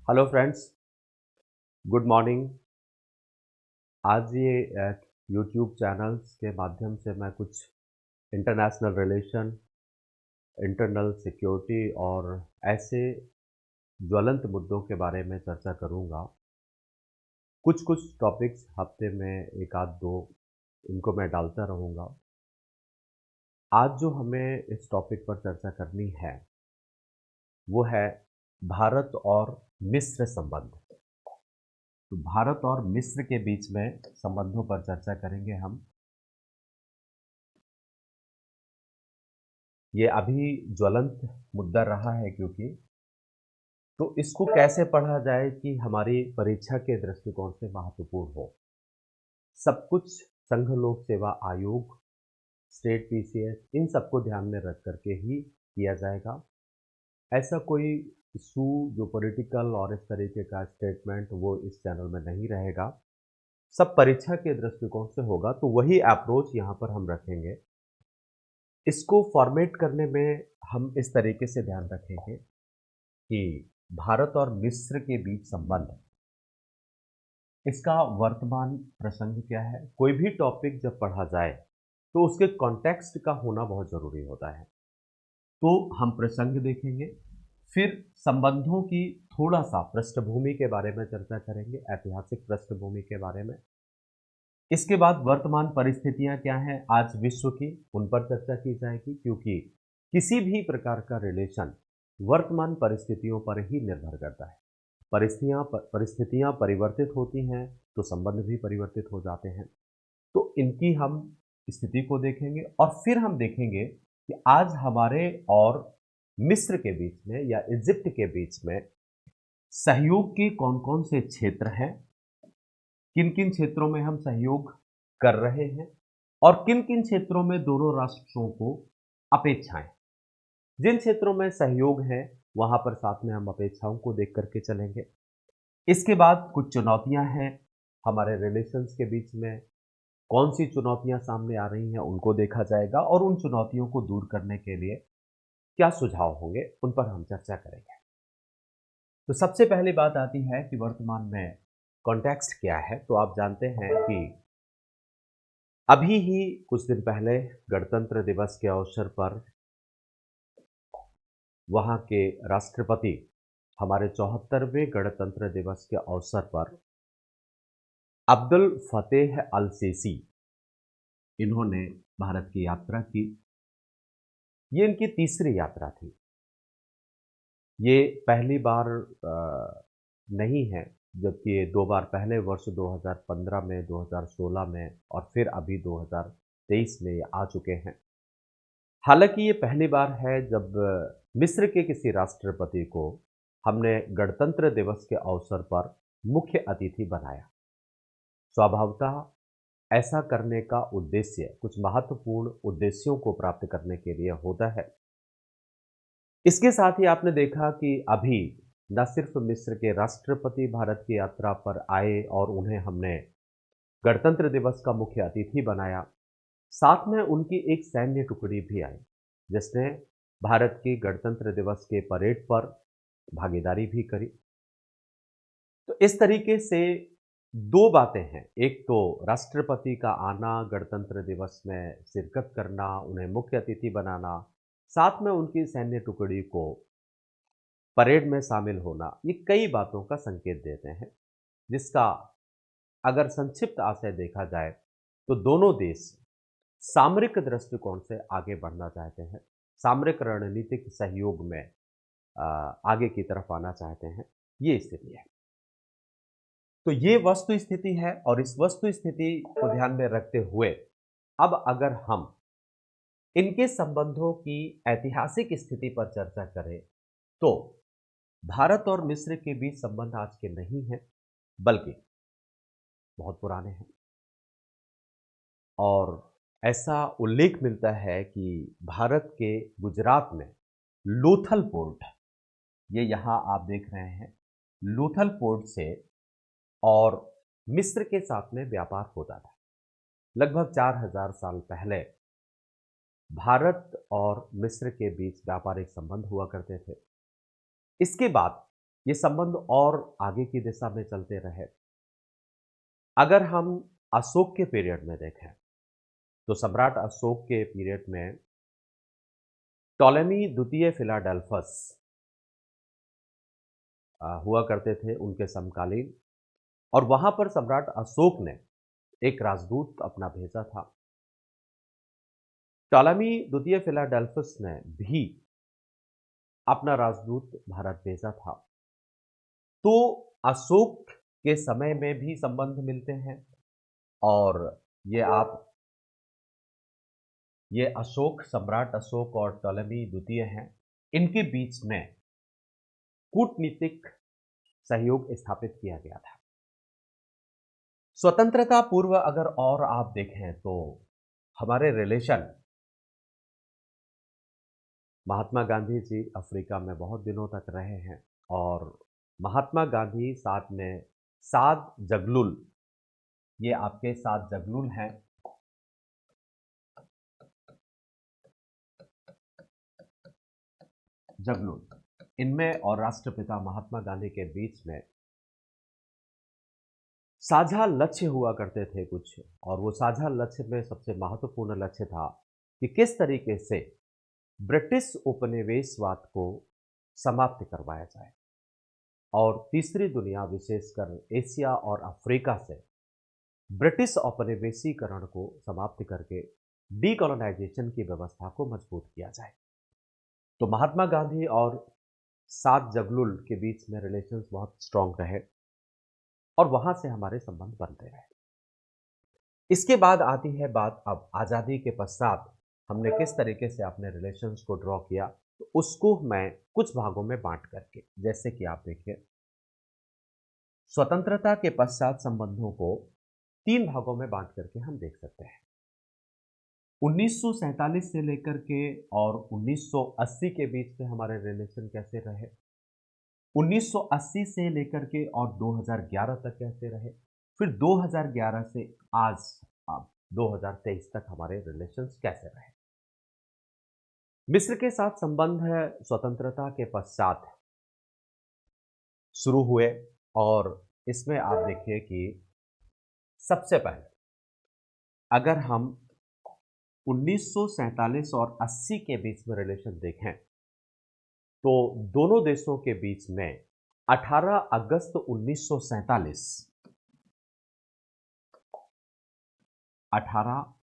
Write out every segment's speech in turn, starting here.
Hello friends, good morning. आज ये YouTube channels के माध्यम से मैं कुछ इंटरनेशनल रिलेशन, इंटरनल सिक्योरिटी और ऐसे ज्वलंत मुद्दों के बारे में चर्चा करूँगा। कुछ-कुछ टॉपिक्स हफ्ते में 1 आध 2 इनको मैं डालता रहूँगा। आज जो हमें इस टॉपिक पर चर्चा करनी है, वो है भारत और मिस्र संबंध। तो भारत और मिस्र के बीच में संबंधों पर चर्चा करेंगे हम। ये अभी ज्वलंत मुद्दा रहा है क्योंकि तो इसको कैसे पढ़ा जाए कि हमारी परीक्षा के दृष्टिकोण से महत्वपूर्ण हो। सब कुछ संघ लोक सेवा आयोग, स्टेट पीसीएस इन सबको ध्यान में रख करके ही किया जाएगा। ऐसा कोई इशू जो पॉलिटिकल और इस तरीके का स्टेटमेंट वो इस चैनल में नहीं रहेगा। सब परीक्षा के दृष्टिकोण से होगा, तो वही अप्रोच यहाँ पर हम रखेंगे। इसको फॉर्मेट करने में हम इस तरीके से ध्यान रखेंगे कि भारत और मिस्र के बीच संबंध, इसका वर्तमान प्रसंग क्या है। कोई भी टॉपिक जब पढ़ा जाए तो उसके कॉन्टेक्स्ट का होना बहुत ज़रूरी होता है। तो हम प्रसंग देखेंगे, फिर संबंधों की थोड़ा-सा पृष्ठभूमि के बारे में चर्चा करेंगे, ऐतिहासिक पृष्ठभूमि के बारे में। इसके बाद वर्तमान परिस्थितियाँ क्या हैं आज विश्व की, उन पर चर्चा की जाएगी क्योंकि किसी भी प्रकार का रिलेशन वर्तमान परिस्थितियों पर ही निर्भर करता है। परिस्थितियाँ परिवर्तित होती हैं, तो संबंध भी परिवर्तित हो जाते हैं। तो इनकी हम स्थिति को देखेंगे और फिर हम देखेंगे कि आज हमारे और मिस्र के बीच में या इजिप्ट के बीच में सहयोग के कौन-कौन से क्षेत्र हैं, किन-किन क्षेत्रों में हम सहयोग कर रहे हैं और किन-किन क्षेत्रों में दोनों राष्ट्रों को अपेक्षाएँ। जिन क्षेत्रों में सहयोग है, वहाँ पर साथ में हम अपेक्षाओं को देख कर के चलेंगे। इसके बाद कुछ चुनौतियाँ हैं हमारे रिलेशंस के बीच में, कौन-सी चुनौतियाँ सामने आ रही हैं, उनको देखा जाएगा और उन चुनौतियों को दूर करने के लिए क्या सुझाव होंगे, उन पर हम चर्चा करेंगे। तो सबसे पहली बात आती है कि वर्तमान में कॉन्टेक्स्ट क्या है। तो आप जानते हैं कि अभी ही कुछ दिन पहले गणतंत्र दिवस के अवसर पर वहाँ के राष्ट्रपति हमारे 74वें गणतंत्र दिवस के अवसर पर अब्दुल फतेह अल सीसी, इन्होंने भारत की यात्रा की। ये इनकी तीसरी यात्रा थी। ये पहली बार नहीं है, जबकि ये 2 बार पहले वर्ष 2015 में, 2016 में और फिर अभी 2023 में ये आ चुके हैं। हालाँकि ये पहली बार है जब मिस्र के किसी राष्ट्रपति को हमने गणतंत्र दिवस के अवसर पर मुख्य अतिथि बनाया। स्वभावतः ऐसा करने का उद्देश्य कुछ महत्वपूर्ण उद्देश्यों को प्राप्त करने के लिए होता है। इसके साथ ही आपने देखा कि अभी न सिर्फ मिस्र के राष्ट्रपति भारत की यात्रा पर आए और उन्हें हमने गणतंत्र दिवस का मुख्य अतिथि बनाया, साथ में उनकी एक सैन्य टुकड़ी भी आई, जिसने भारत की गणतंत्र दिवस के परेड पर भागीदारी भी करी। तो इस तरीके से 2 बातें हैं, एक तो राष्ट्रपति का आना, गणतंत्र दिवस में शिरकत करना, उन्हें मुख्य अतिथि बनाना, साथ में उनकी सैन्य टुकड़ी को परेड में शामिल होना, ये कई बातों का संकेत देते हैं, जिसका अगर संक्षिप्त आशय देखा जाए, तो दोनों देश सामरिक दृष्टिकोण से आगे बढ़ना चाहते हैं, सामरिक रणनीतिक सहयोग में आगे की तरफ आना चाहते हैं, ये स्थिति है। तो ये वस्तु स्थिति है और इस वस्तु स्थिति को ध्यान में रखते हुए अब अगर हम इनके संबंधों की ऐतिहासिक स्थिति पर चर्चा करें, तो भारत और मिस्र के बीच संबंध आज के नहीं हैं, बल्कि बहुत पुराने हैं। और ऐसा उल्लेख मिलता है कि भारत के गुजरात में लोथल पोर्ट, ये यहाँ आप देख रहे हैं, लोथल पोर्ट से और मिस्र के साथ में व्यापार होता था। लगभग 4000 साल पहले भारत और मिस्र के बीच व्यापारिक संबंध हुआ करते थे। इसके बाद ये संबंध और आगे की दिशा में चलते रहे। अगर हम अशोक के पीरियड में देखें तो सम्राट अशोक के पीरियड में टॉलेमी द्वितीय फिलाडेल्फस हुआ करते थे उनके समकालीन, और वहां पर सम्राट अशोक ने एक राजदूत अपना भेजा था। टॉलेमी द्वितीय फिलाडेल्फस ने भी अपना राजदूत भारत भेजा था। तो अशोक के समय में भी संबंध मिलते हैं, और ये अशोक, सम्राट अशोक और टॉलेमी द्वितीय हैं, इनके बीच में कूटनीतिक सहयोग स्थापित किया गया था। स्वतंत्रता पूर्व अगर और आप देखें तो हमारे रिलेशन, महात्मा गांधी जी अफ्रीका में बहुत दिनों तक रहे हैं, और महात्मा गांधी साथ में साद जगलुल, ये आपके साद जगलुल हैं, जगलुल, इनमें और राष्ट्रपिता महात्मा गांधी के बीच में साझा लक्ष्य हुआ करते थे कुछ, और वो साझा लक्ष्य में सबसे महत्वपूर्ण लक्ष्य था कि किस तरीके से ब्रिटिश उपनिवेशवाद को समाप्त करवाया जाए, और तीसरी दुनिया विशेषकर एशिया और अफ्रीका से ब्रिटिश औपनिवेशीकरण को समाप्त करके डीकोलोनाइजेशन की व्यवस्था को मजबूत किया जाए। तो महात्मा गांधी और साद जगलुल के बीच में रिलेशंस बहुत स्ट्रांग रहे, और वहां से हमारे संबंध बनते रहे। इसके बाद आती है बात अब आज़ादी के पश्चात हमने किस तरीके से अपने रिलेशंस को ड्रॉ किया, तो उसको मैं कुछ भागों में बांट करके, जैसे कि आप देखिए, स्वतंत्रता के पश्चात संबंधों को 3 भागों में बांट करके हम देख सकते हैं। 1947 से लेकर के और 1980 के बीच में हमारे रिलेशन कैसे रहे, 1980 से लेकर के और 2011 तक कैसे रहे, फिर 2011 से आज अब 2023 तक हमारे रिलेशंस कैसे रहे। मिस्र के साथ संबंध है स्वतंत्रता के पश्चात शुरू हुए, और इसमें आप देखिए कि सबसे पहले अगर हम 1947 और 80 के बीच में रिलेशन देखें तो दोनों देशों के बीच में 18 अगस्त 1947 18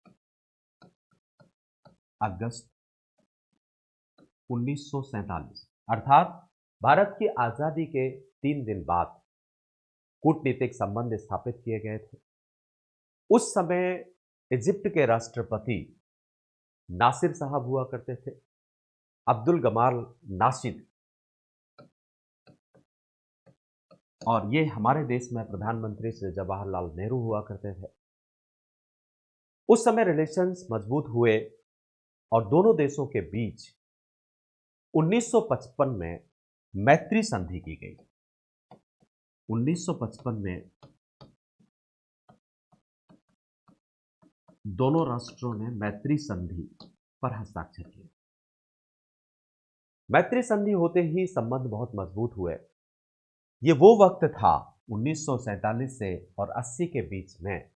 अगस्त 1947 अर्थात भारत की आजादी के 3 दिन बाद कूटनीतिक संबंध स्थापित किए गए थे। उस समय इजिप्ट के राष्ट्रपति नासिर साहब हुआ करते थे, अब्दुल गमाल नासिर, और ये हमारे देश में प्रधानमंत्री से जवाहरलाल नेहरू हुआ करते थे। उस समय रिलेशंस मजबूत हुए, और दोनों देशों के बीच 1955 में मैत्री संधि की गई। 1955 में दोनों राष्ट्रों ने मैत्री संधि पर हस्ताक्षर किए। मैत्री संधि होते ही संबंध बहुत मजबूत हुए। ये वो वक्त था 1947 से और 80 के बीच में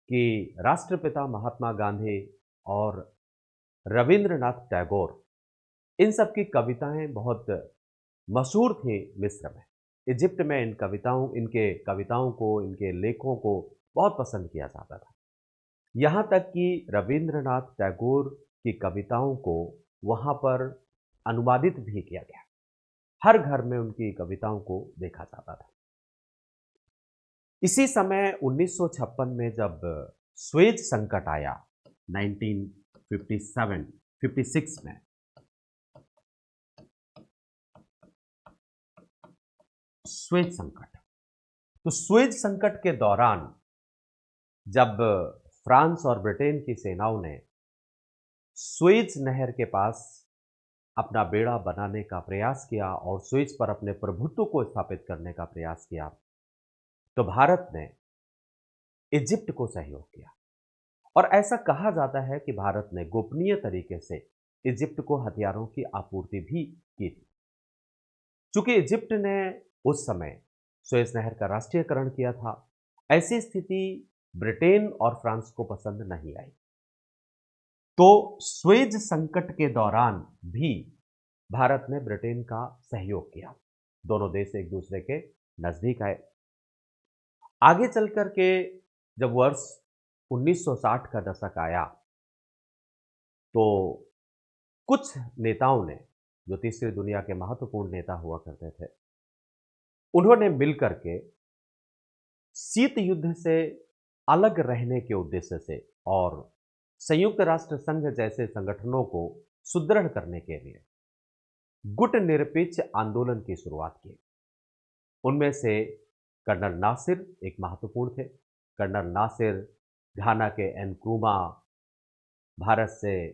कि राष्ट्रपिता महात्मा गांधी और रविंद्रनाथ टैगोर, इन सब की कविताएं बहुत मशहूर थी मिस्र में। इजिप्ट में इनके कविताओं को, इनके लेखों को बहुत पसंद किया जाता था। यहाँ तक कि रविंद्रनाथ टैगोर की कविताओं को वहाँ पर अनुवादित भी किया गया। हर घर में उनकी कविताओं को देखा जाता था। इसी समय 1956 में जब स्वेज संकट आया, 1956 में, स्वेज संकट, तो स्वेज संकट के दौरान जब फ्रांस और ब्रिटेन की सेनाओं ने स्वेज नहर के पास अपना बेड़ा बनाने का प्रयास किया और स्वेज पर अपने प्रभुत्व को स्थापित करने का प्रयास किया, तो भारत ने इजिप्ट को सहयोग किया। और ऐसा कहा जाता है कि भारत ने गोपनीय तरीके से इजिप्ट को हथियारों की आपूर्ति भी की थी। चूंकि इजिप्ट ने उस समय सुएज नहर का राष्ट्रीयकरण किया था, ऐसी स्थिति ब्रिटेन और फ्रांस को पसंद नहीं आई। तो सुएज संकट के दौरान भी भारत ने ब्रिटेन का सहयोग किया। दोनों देश एक दूसरे के नजदीक आए। आगे चल करके जब वर्ष 1960 का दशक आया तो कुछ नेताओं ने, जो तीसरी दुनिया के महत्वपूर्ण नेता हुआ करते थे, उन्होंने मिलकर के शीत युद्ध से अलग रहने के उद्देश्य से और संयुक्त राष्ट्र संघ जैसे संगठनों को सुदृढ़ करने के लिए गुटनिरपेक्ष आंदोलन की शुरुआत की। उनमें से कर्नल नासिर एक महत्वपूर्ण थे। कर्नल नासिर घाना के एनक्रूमा, भारत से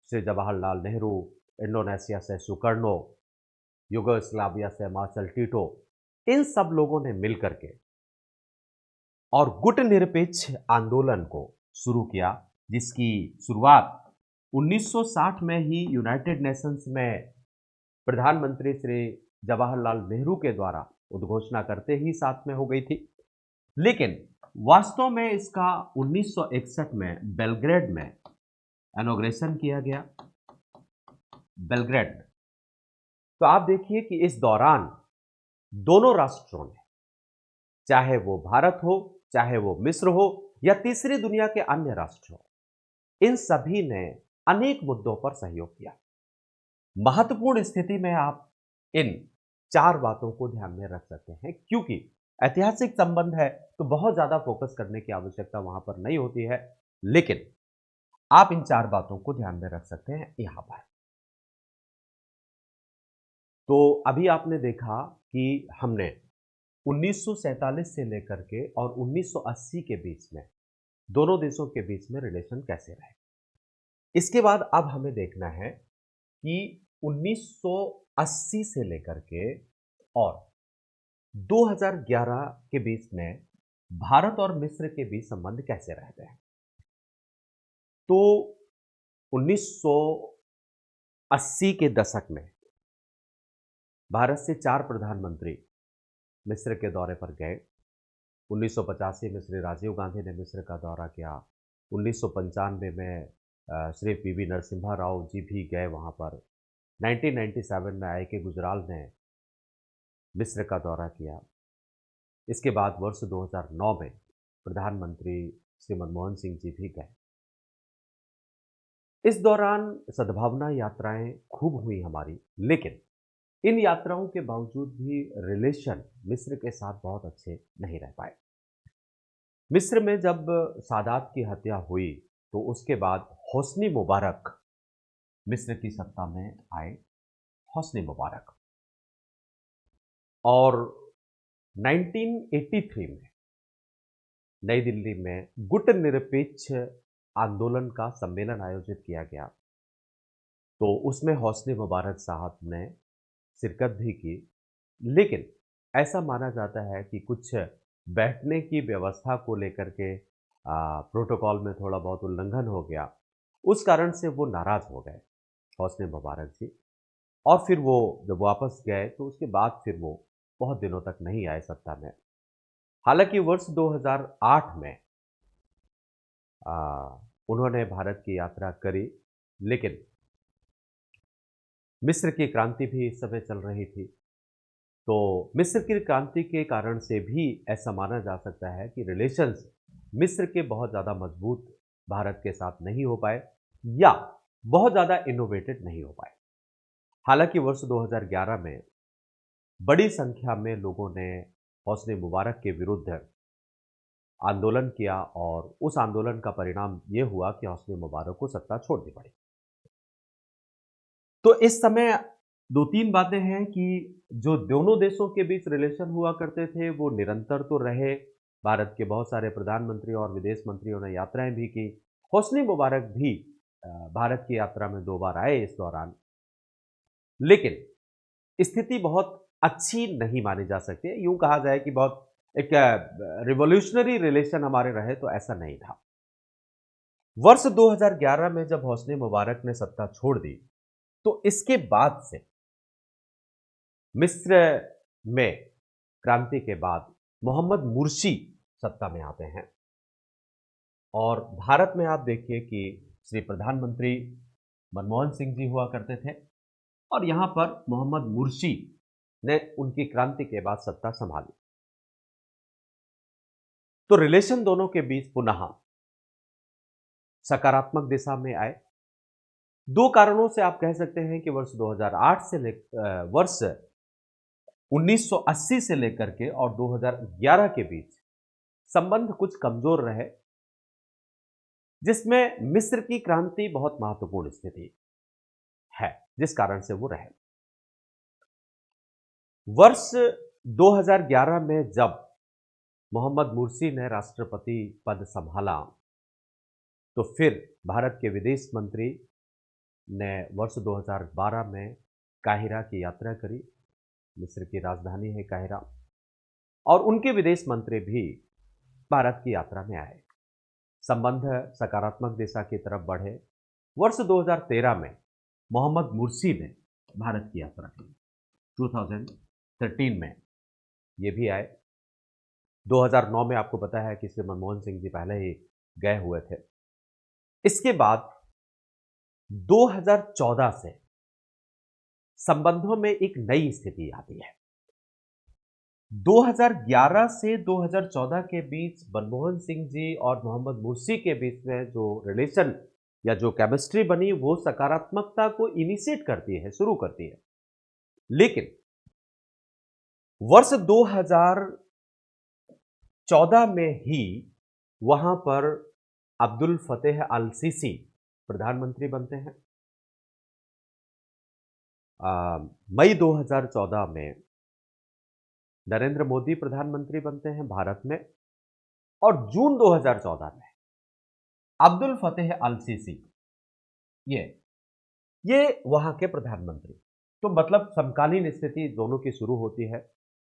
श्री जवाहरलाल नेहरू, इंडोनेशिया से सुकर्णो, युगोस्लाविया से मार्शल टीटो, इन सब लोगों ने मिलकर के और गुटनिरपेक्ष आंदोलन को शुरू किया, जिसकी शुरुआत 1960 में ही यूनाइटेड नेशंस में प्रधानमंत्री श्री जवाहरलाल नेहरू के द्वारा उद्घोषणा करते ही साथ में हो गई थी। लेकिन वास्तव में इसका 1961 में बेलग्रेड में इनॉग्रेशन किया गया। बेलग्रेड में तो आप देखिए कि इस दौरान दोनों राष्ट्रों ने, चाहे वो भारत हो, चाहे वो मिस्र हो या तीसरी दुनिया के अन्य राष्ट्र हो, इन सभी ने अनेक मुद्दों पर सहयोग किया। महत्वपूर्ण स्थिति में आप इन 4 बातों को ध्यान में रख सकते हैं, क्योंकि ऐतिहासिक संबंध है तो बहुत ज्यादा फोकस करने की आवश्यकता वहां पर नहीं होती है, लेकिन आप इन 4 बातों को ध्यान में रख सकते हैं यहां पर। तो अभी आपने देखा कि हमने 1947 से लेकर के और 1980 के बीच में दोनों देशों के बीच में रिलेशन कैसे रहे। इसके बाद अब हमें देखना है कि 1980 से लेकर के और 2011 के बीच में भारत और मिस्र के बीच संबंध कैसे रहते हैं। तो 1980 के दशक में भारत से 4 प्रधानमंत्री मिस्र के दौरे पर गए। 1985 में श्री राजीव गांधी ने मिस्र का दौरा किया। 1995 में श्री पीवी नरसिम्हा राव जी भी गए वहां पर। 1997 में आई के गुजराल ने मिस्र का दौरा किया। इसके बाद वर्ष 2009 में प्रधानमंत्री श्री मनमोहन सिंह जी भी गए। इस दौरान सद्भावना यात्राएं खूब हुई हमारी, लेकिन इन यात्राओं के बावजूद भी रिलेशन मिस्र के साथ बहुत अच्छे नहीं रह पाए। मिस्र में जब सादात की हत्या हुई तो उसके बाद होस्नी मुबारक मिस्र की सत्ता में आए। होस्नी मुबारक और 1983 में नई दिल्ली में गुटनिरपेक्ष आंदोलन का सम्मेलन आयोजित किया गया। तो उसमें होस्नी मुबारक साहब ने शिरकत भी की, लेकिन ऐसा माना जाता है कि कुछ बैठने की व्यवस्था को लेकर के प्रोटोकॉल में थोड़ा बहुत उल्लंघन हो गया। उस कारण से वो नाराज हो गए होस्नी मुबारक जी, और फिर वो जब वापस गए तो उसके बाद फिर वो बहुत दिनों तक नहीं आए सत्ता में। हालांकि वर्ष 2008 में उन्होंने भारत की यात्रा करी, लेकिन मिस्र की क्रांति भी इस समय चल रही थी। तो मिस्र की क्रांति के कारण से भी ऐसा माना जा सकता है कि रिलेशंस मिस्र के बहुत ज़्यादा मजबूत भारत के साथ नहीं हो पाए या बहुत ज़्यादा इनोवेटेड नहीं हो पाए। हालांकि वर्ष 2011 में बड़ी संख्या में लोगों ने होस्नी मुबारक के विरुद्ध आंदोलन किया और उस आंदोलन का परिणाम ये हुआ कि होस्नी मुबारक को सत्ता छोड़नी पड़ी। तो इस समय 2-3 बातें हैं कि जो दोनों देशों के बीच रिलेशन हुआ करते थे वो निरंतर तो रहे। भारत के बहुत सारे प्रधानमंत्री और विदेश मंत्रियों ने यात्राएं भी की। होस्नी मुबारक भी भारत की यात्रा में 2 बार आए इस दौरान, लेकिन स्थिति बहुत अच्छी नहीं मानी जा सकती। यूं कहा जाए कि बहुत एक रिवॉल्यूशनरी रिलेशन हमारे रहे, तो ऐसा नहीं था। वर्ष 2011 में जब होस्नी मुबारक ने सत्ता छोड़ दी तो इसके बाद से मिस्र में क्रांति के बाद मोहम्मद मुर्सी सत्ता में आते हैं और भारत में आप देखिए कि श्री प्रधानमंत्री मनमोहन सिंह जी हुआ करते थे और यहां पर मोहम्मद मुर्सी ने उनकी क्रांति के बाद सत्ता संभाली। तो रिलेशन दोनों के बीच पुनः सकारात्मक दिशा में आए। दो कारणों से आप कह सकते हैं कि वर्ष 2008 से वर्ष 1980 से लेकर के और 2011 के बीच संबंध कुछ कमजोर रहे, जिसमें मिस्र की क्रांति बहुत महत्वपूर्ण स्थिति है, जिस कारण से वो रहे। वर्ष 2011 में जब मोहम्मद मुर्सी ने राष्ट्रपति पद संभाला तो फिर भारत के विदेश मंत्री ने वर्ष 2012 में काहिरा की यात्रा करी। मिस्र की राजधानी है काहिरा, और उनके विदेश मंत्री भी भारत की यात्रा में आए। संबंध सकारात्मक दिशा की तरफ बढ़े। वर्ष 2013 में मोहम्मद मुर्सी ने भारत की यात्रा की। 2013 में ये भी आए। 2009 में आपको पता है कि श्री मनमोहन सिंह जी पहले ही गए हुए थे। इसके बाद 2014 से संबंधों में एक नई स्थिति आती है। 2011 से 2014 के बीच मनमोहन सिंह जी और मोहम्मद मुर्सी के बीच में जो रिलेशन या जो केमिस्ट्री बनी वो सकारात्मकता को इनिशिएट करती है, शुरू करती है। लेकिन वर्ष 2014 में ही वहां पर अब्दुल फतेह अल सीसी प्रधानमंत्री बनते हैं। मई 2014 में नरेंद्र मोदी प्रधानमंत्री बनते हैं भारत में, और जून 2014 में अब्दुल फतेह अल सीसी ये वहां के प्रधानमंत्री। तो मतलब समकालीन स्थिति दोनों की शुरू होती है।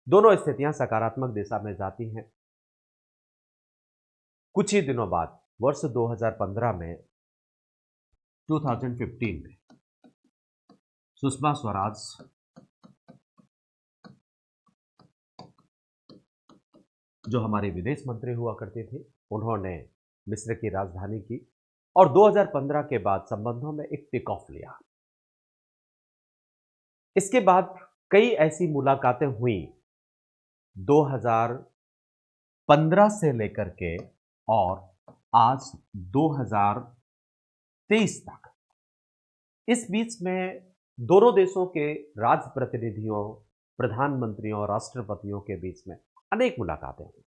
दोनों स्थितियां सकारात्मक दिशा में जाती हैं। कुछ ही दिनों बाद वर्ष 2015 में 2015 में सुषमा स्वराज जो हमारे विदेश मंत्री हुआ करती थी, उन्होंने मिस्र की राजधानी की और 2015 के बाद संबंधों में एक टेक ऑफ लिया। इसके बाद कई ऐसी मुलाकातें हुई 2015 से लेकर के और आज 2023 तक। इस बीच में दोनों देशों के राज प्रतिनिधियों, प्रधानमंत्रियों, राष्ट्रपतियों के बीच में अनेक मुलाकातें हुई।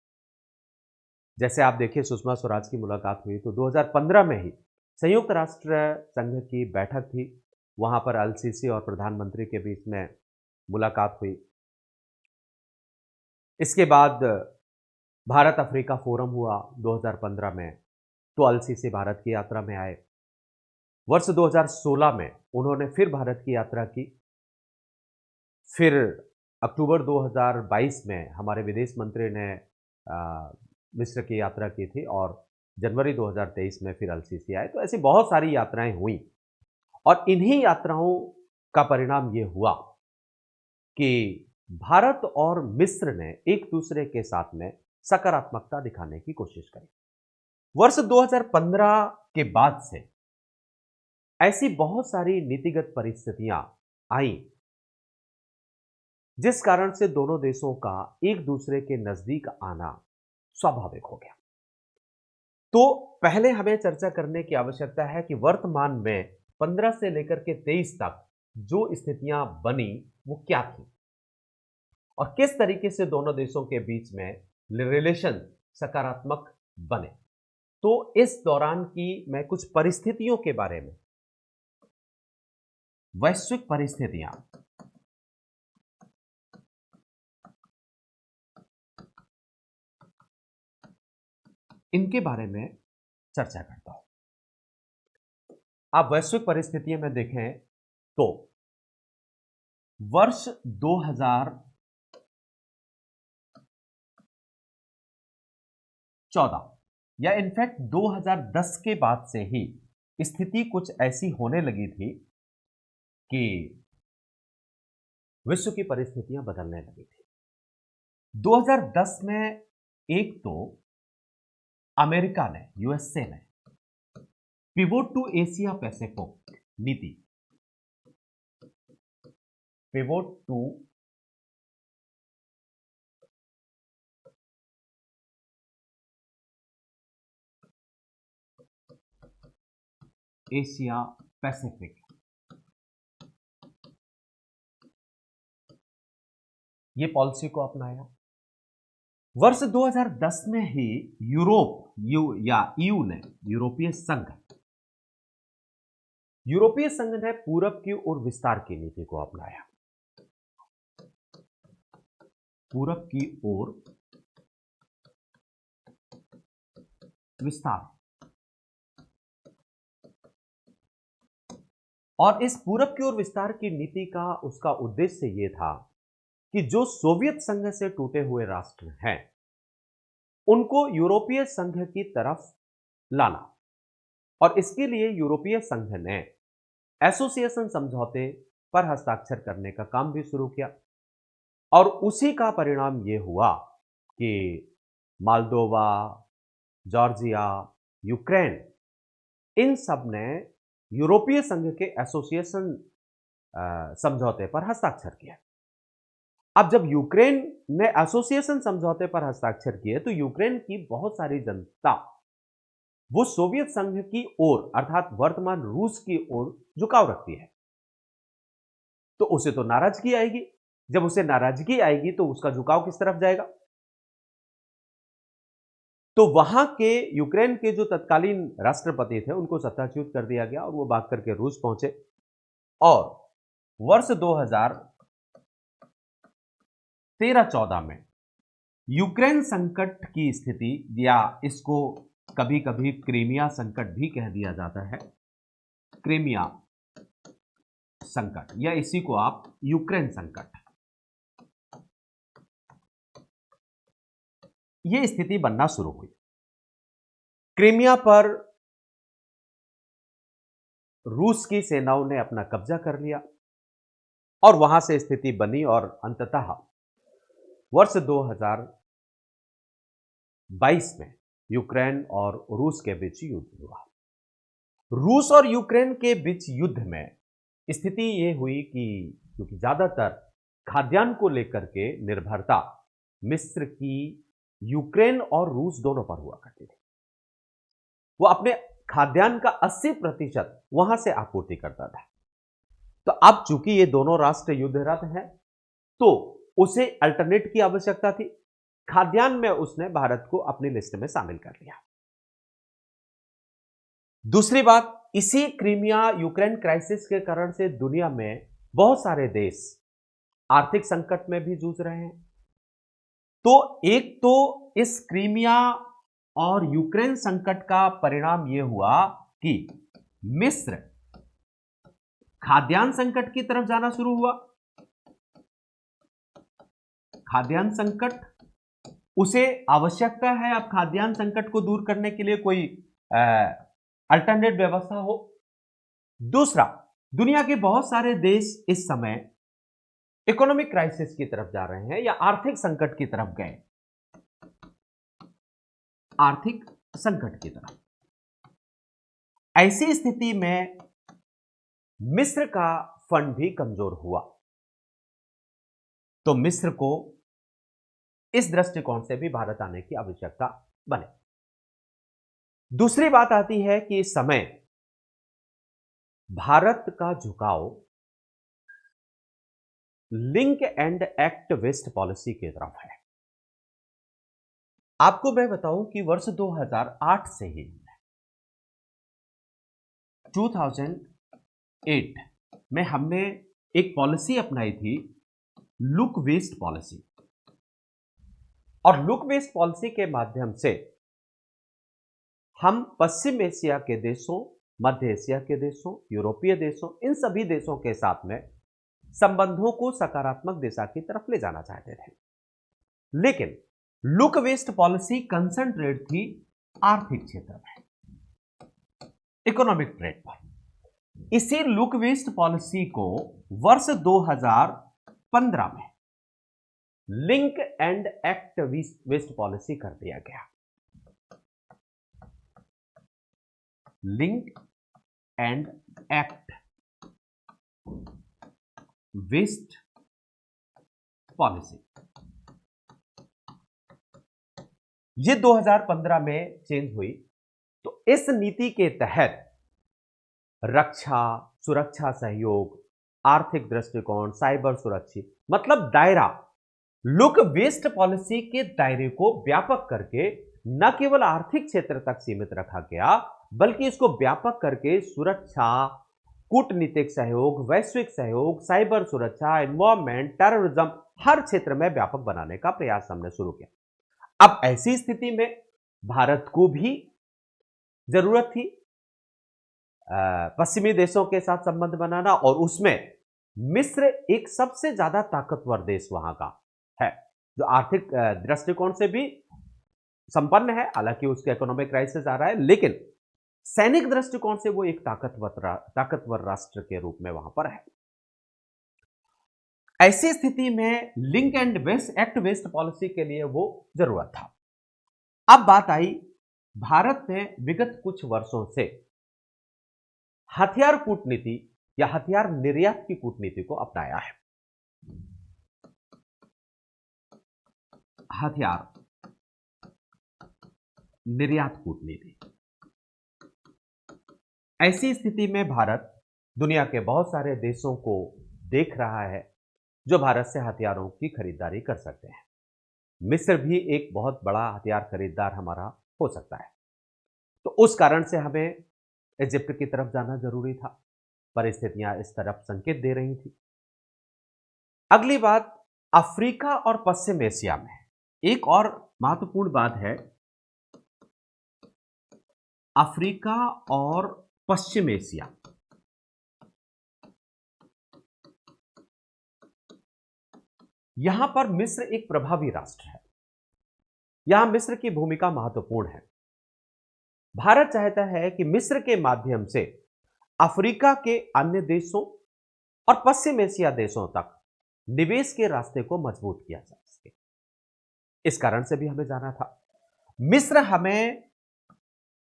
जैसे आप देखिए सुषमा स्वराज की मुलाकात हुई तो 2015 में ही संयुक्त राष्ट्र संघ की बैठक थी, वहां पर अल सीसी और प्रधानमंत्री के बीच में मुलाकात हुई। इसके बाद भारत अफ्रीका फोरम हुआ 2015 में, तो अल सीसी भारत की यात्रा में आए। वर्ष 2016 में उन्होंने फिर भारत की यात्रा की। फिर अक्टूबर 2022 में हमारे विदेश मंत्री ने मिस्र की यात्रा की थी और जनवरी 2023 में फिर अल सीसी आए। तो ऐसी बहुत सारी यात्राएं हुई और इन्हीं यात्राओं का परिणाम ये हुआ कि भारत और मिस्र ने एक दूसरे के साथ में सकारात्मकता दिखाने की कोशिश करी। वर्ष 2015 के बाद से ऐसी बहुत सारी नीतिगत परिस्थितियां आई जिस कारण से दोनों देशों का एक दूसरे के नजदीक आना स्वाभाविक हो गया। तो पहले हमें चर्चा करने की आवश्यकता है कि वर्तमान में 15 से लेकर के 23 तक जो स्थितियां बनी वो क्या थी और किस तरीके से दोनों देशों के बीच में रिलेशन सकारात्मक बने। तो इस दौरान की मैं कुछ परिस्थितियों के बारे में, वैश्विक परिस्थितियां, इनके बारे में चर्चा करता हूं। आप वैश्विक परिस्थितियों में देखें तो वर्ष 2014 या इनफैक्ट 2010 के बाद से ही स्थिति कुछ ऐसी होने लगी थी कि विश्व की परिस्थितियां बदलने लगी थी। 2010 में एक तो अमेरिका ने, यूएसए ने पिवोट टू एशिया पैसिफिक नीति, पिवोट टू एशिया पैसिफिक, ये पॉलिसी को अपनाया। वर्ष 2010 में ही ईयू ने, यूरोपीय संघ ने पूरब की ओर विस्तार की नीति को अपनाया। पूरब की ओर विस्तार, और इस पूरब की ओर विस्तार की नीति का उसका उद्देश्य यह था कि जो सोवियत संघ से टूटे हुए राष्ट्र हैं उनको यूरोपीय संघ की तरफ लाना, और इसके लिए यूरोपीय संघ ने एसोसिएशन समझौते पर हस्ताक्षर करने का काम भी शुरू किया। और उसी का परिणाम यह हुआ कि मालदोवा, जॉर्जिया, यूक्रेन, इन सब ने यूरोपीय संघ के एसोसिएशन समझौते पर हस्ताक्षर किया। अब जब यूक्रेन ने एसोसिएशन समझौते पर हस्ताक्षर किए तो यूक्रेन की बहुत सारी जनता वो सोवियत संघ की ओर अर्थात वर्तमान रूस की ओर झुकाव रखती है, तो उसे तो नाराजगी आएगी। जब उसे नाराजगी आएगी तो उसका झुकाव किस तरफ जाएगा? तो वहां के यूक्रेन के जो तत्कालीन राष्ट्रपति थे उनको सत्ताच्युत कर दिया गया और वो भाग करके रूस पहुंचे। और वर्ष 2013-14 में यूक्रेन संकट की स्थिति, या इसको कभी कभी क्रीमिया संकट भी कह दिया जाता है, क्रीमिया संकट, या इसी को आप यूक्रेन संकट, यह स्थिति बनना शुरू हुई। क्रीमिया पर रूस की सेनाओं ने अपना कब्जा कर लिया और वहां से स्थिति बनी और अंततः वर्ष 2022 में यूक्रेन और रूस के बीच युद्ध हुआ। रूस और यूक्रेन के बीच युद्ध में स्थिति यह हुई कि क्योंकि ज्यादातर खाद्यान्न को लेकर के निर्भरता मिस्र की यूक्रेन और रूस दोनों पर हुआ करती थी, वो अपने खाद्यान्न का 80% वहां से आपूर्ति करता था। तो अब चूंकि ये दोनों राष्ट्र युद्धरत हैं तो उसे अल्टरनेट की आवश्यकता थी। खाद्यान्न में उसने भारत को अपनी लिस्ट में शामिल कर लिया। दूसरी बात, इसी क्रीमिया यूक्रेन क्राइसिस के कारण से दुनिया में बहुत सारे देश आर्थिक संकट में भी जूझ रहे हैं। तो एक तो इस क्रीमिया और यूक्रेन संकट का परिणाम यह हुआ कि मिस्र खाद्यान्न संकट की तरफ जाना शुरू हुआ। खाद्यान्न संकट, उसे आवश्यकता है अब खाद्यान्न संकट को दूर करने के लिए कोई अल्टरनेट व्यवस्था हो। दूसरा, दुनिया के बहुत सारे देश इस समय इकोनॉमिक क्राइसिस की तरफ जा रहे हैं या आर्थिक संकट की तरफ गए, आर्थिक संकट की तरफ। ऐसी स्थिति में मिस्र का फंड भी कमजोर हुआ, तो मिस्र को इस दृष्टिकोण से भी भारत आने की आवश्यकता बने। दूसरी बात आती है कि इस समय भारत का झुकाव link and act west policy की तरफ है। आपको मैं बताऊं कि वर्ष 2008 से ही 2008 में हमने एक पॉलिसी अपनाई थी, लुक वेस्ट पॉलिसी। और लुक वेस्ट पॉलिसी के माध्यम से हम पश्चिम एशिया के देशों, मध्य एशिया के देशों, यूरोपीय देशों, इन सभी देशों के साथ में संबंधों को सकारात्मक दिशा की तरफ ले जाना चाहते थे। लेकिन लुक वेस्ट पॉलिसी कंसंट्रेट थी आर्थिक क्षेत्र में, इकोनॉमिक ट्रेड पर। इसी लुक वेस्ट पॉलिसी को वर्ष 2000 2015 में link and act west policy कर दिया गया। Link and act west policy, ये 2015 में चेंज हुई। तो इस नीति के तहत रक्षा, सुरक्षा सहयोग, आर्थिक दृष्टिकोण, साइबर सुरक्षित, मतलब दायरा, लुक वेस्ट पॉलिसी के दायरे को व्यापक करके न केवल आर्थिक क्षेत्र तक सीमित रखा गया, बल्कि इसको व्यापक करके सुरक्षा, कूटनीतिक सहयोग, वैश्विक सहयोग, साइबर सुरक्षा, एनवायरमेंट, टेररिज्म, हर क्षेत्र में व्यापक बनाने का प्रयास हमने शुरू किया। अब ऐसी स्थिति में भारत को भी जरूरत थी पश्चिमी देशों के साथ संबंध बनाना, और उसमें मिस्र एक सबसे ज्यादा ताकतवर देश वहां का है, जो आर्थिक दृष्टिकोण से भी संपन्न है। हालांकि उसके इकोनॉमिक क्राइसिस आ रहा है, लेकिन सैनिक दृष्टिकोण से वो एक ताकतवर राष्ट्र के रूप में वहां पर है। ऐसी स्थिति में link and west act west policy के लिए वो जरूरत था। अब बात आई, भारत ने विगत कुछ वर्षों से हथियार कूटनीति या हथियार निर्यात की कूटनीति को अपनाया है। हथियार निर्यात कूटनीति। ऐसी स्थिति में भारत दुनिया के बहुत सारे देशों को देख रहा है जो भारत से हथियारों की खरीदारी कर सकते हैं। मिस्र भी एक बहुत बड़ा हथियार खरीदार हमारा हो सकता है। तो उस कारण से हमें इजिप्ट की तरफ जाना जरूरी था। परिस्थितियां इस तरफ संकेत दे रही थी। अगली बात, अफ्रीका और पश्चिम एशिया में एक और महत्वपूर्ण बात है। अफ्रीका और पश्चिम एशिया, यहां पर मिस्र एक प्रभावी राष्ट्र है। यहां मिस्र की भूमिका महत्वपूर्ण है। भारत चाहता है कि मिस्र के माध्यम से अफ्रीका के अन्य देशों और पश्चिम एशिया देशों तक निवेश के रास्ते को मजबूत किया जा सके। इस कारण से भी हमें जाना था। मिस्र हमें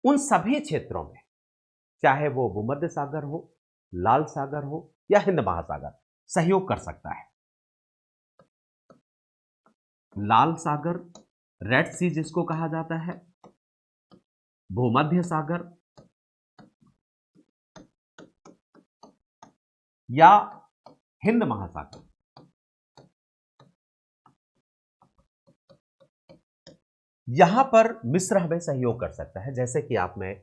उन सभी क्षेत्रों में, चाहे वो भूमध्य सागर हो, लाल सागर हो या हिंद महासागर, सहयोग कर सकता है। लाल सागर, रेड सी जिसको कहा जाता है, भूमध्य सागर या हिंद महासागर, यहां पर मिस्र हमें सहयोग कर सकता है। जैसे कि आप मैं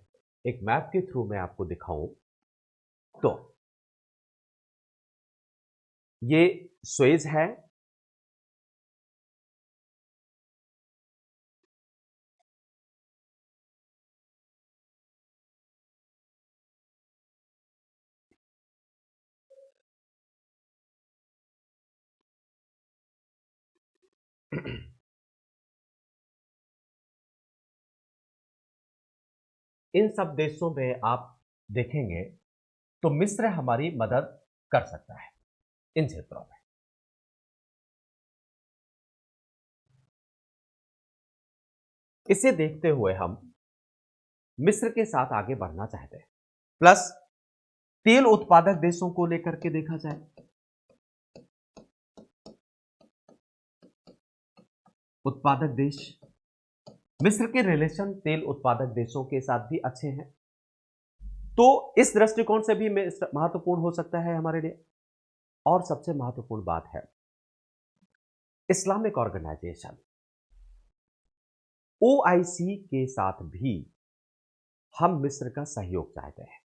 एक मैप के थ्रू मैं आपको दिखाऊं तो ये सुएज है, इन सब देशों में आप देखेंगे तो मिस्र हमारी मदद कर सकता है इन क्षेत्रों में। इसे देखते हुए हम मिस्र के साथ आगे बढ़ना चाहते हैं। प्लस तेल उत्पादक देशों को लेकर के देखा जाए, उत्पादक देश, मिस्र के रिलेशन तेल उत्पादक देशों के साथ भी अच्छे हैं। तो इस दृष्टिकोण से भी महत्वपूर्ण हो सकता है हमारे लिए। और सबसे महत्वपूर्ण बात है, इस्लामिक ऑर्गेनाइजेशन ओआईसी के साथ भी हम मिस्र का सहयोग चाहते हैं।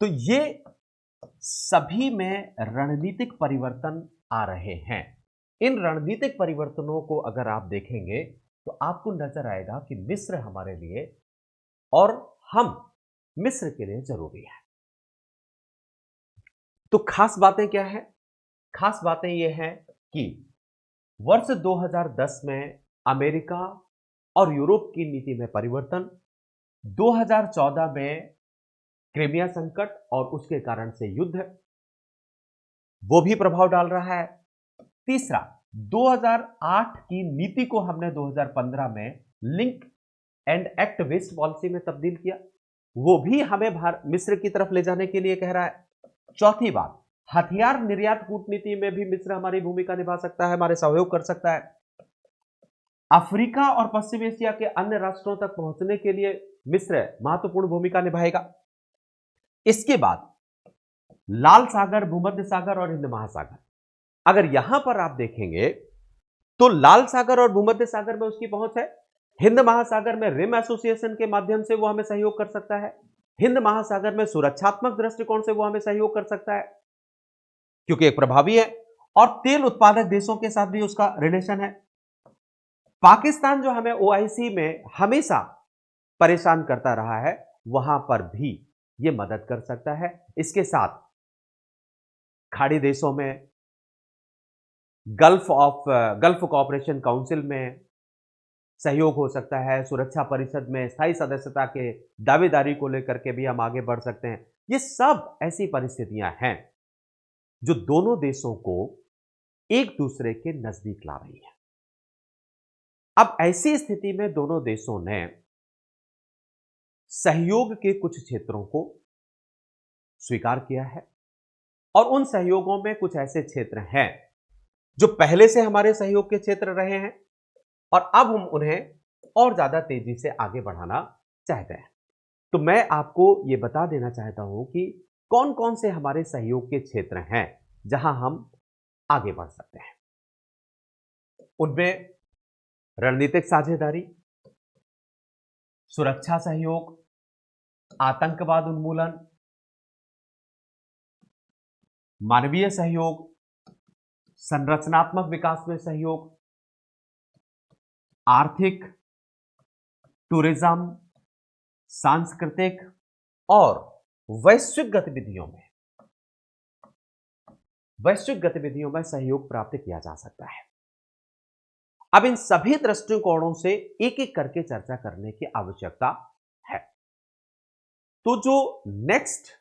तो ये सभी में रणनीतिक परिवर्तन आ रहे हैं। इन रणनीतिक परिवर्तनों को अगर आप देखेंगे तो आपको नजर आएगा कि मिस्र हमारे लिए और हम मिस्र के लिए जरूरी है। तो खास बातें क्या है? खास बातें यह है कि वर्ष 2010 में अमेरिका और यूरोप की नीति में परिवर्तन, 2014 में क्रीमिया संकट और उसके कारण से युद्ध, वो भी प्रभाव डाल रहा है। तीसरा, 2008 की नीति को हमने 2015 में link and act west policy में तब्दील किया, वो भी हमें मिस्र की तरफ ले जाने के लिए कह रहा है। चौथी बात, हथियार निर्यात कूटनीति में भी मिस्र हमारी भूमिका निभा सकता है, हमारे सहयोग कर सकता है। अफ्रीका और पश्चिम एशिया के अन्य राष्ट्रों तक पहुंचने के लिए मिस्र महत्वपूर्ण भूमिका निभाएगा। इसके बाद लाल सागर, भूमध्य सागर और हिंद महासागर, अगर यहां पर आप देखेंगे तो लाल सागर और भूमध्य सागर में उसकी पहुंच है। हिंद महासागर में रिम एसोसिएशन के माध्यम से वो हमें सहयोग कर सकता है। हिंद महासागर में सुरक्षात्मक दृष्टिकोण से वो हमें सहयोग कर सकता है क्योंकि एक प्रभावी है, और तेल उत्पादक देशों के साथ भी उसका रिलेशन है। पाकिस्तान जो हमें ओआईसी में हमेशा परेशान करता रहा है, वहां पर भी ये मदद कर सकता है। इसके साथ खाड़ी देशों में गल्फ कोऑपरेशन काउंसिल में सहयोग हो सकता है। सुरक्षा परिषद में स्थायी सदस्यता के दावेदारी को लेकर के भी हम आगे बढ़ सकते हैं। ये सब ऐसी परिस्थितियां हैं जो दोनों देशों को एक दूसरे के नजदीक ला रही है। अब ऐसी स्थिति में दोनों देशों ने सहयोग के कुछ क्षेत्रों को स्वीकार किया है, और उन सहयोगों में कुछ ऐसे क्षेत्र हैं जो पहले से हमारे सहयोग के क्षेत्र रहे हैं, और अब हम उन्हें और ज्यादा तेजी से आगे बढ़ाना चाहते हैं। तो मैं आपको यह बता देना चाहता हूं कि कौन कौन से हमारे सहयोग के क्षेत्र हैं जहां हम आगे बढ़ सकते हैं। उनमें रणनीतिक साझेदारी, सुरक्षा सहयोग, आतंकवाद उन्मूलन, मानवीय सहयोग, संरचनात्मक विकास में सहयोग, आर्थिक, टूरिज्म, सांस्कृतिक और वैश्विक गतिविधियों में सहयोग प्राप्त किया जा सकता है। अब इन सभी दृष्टिकोणों से एक एक करके चर्चा करने की आवश्यकता है। तो जो नेक्स्ट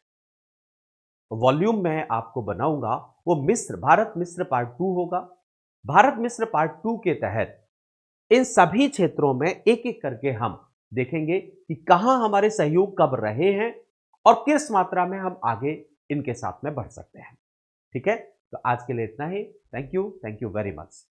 वॉल्यूम मैं आपको बनाऊंगा वो भारत मिस्र पार्ट 2 होगा। भारत मिस्र पार्ट 2 के तहत इन सभी क्षेत्रों में एक एक करके हम देखेंगे कि कहां हमारे सहयोग कब रहे हैं और किस मात्रा में हम आगे इनके साथ में बढ़ सकते हैं। ठीक है, तो आज के लिए इतना ही। Thank you very much.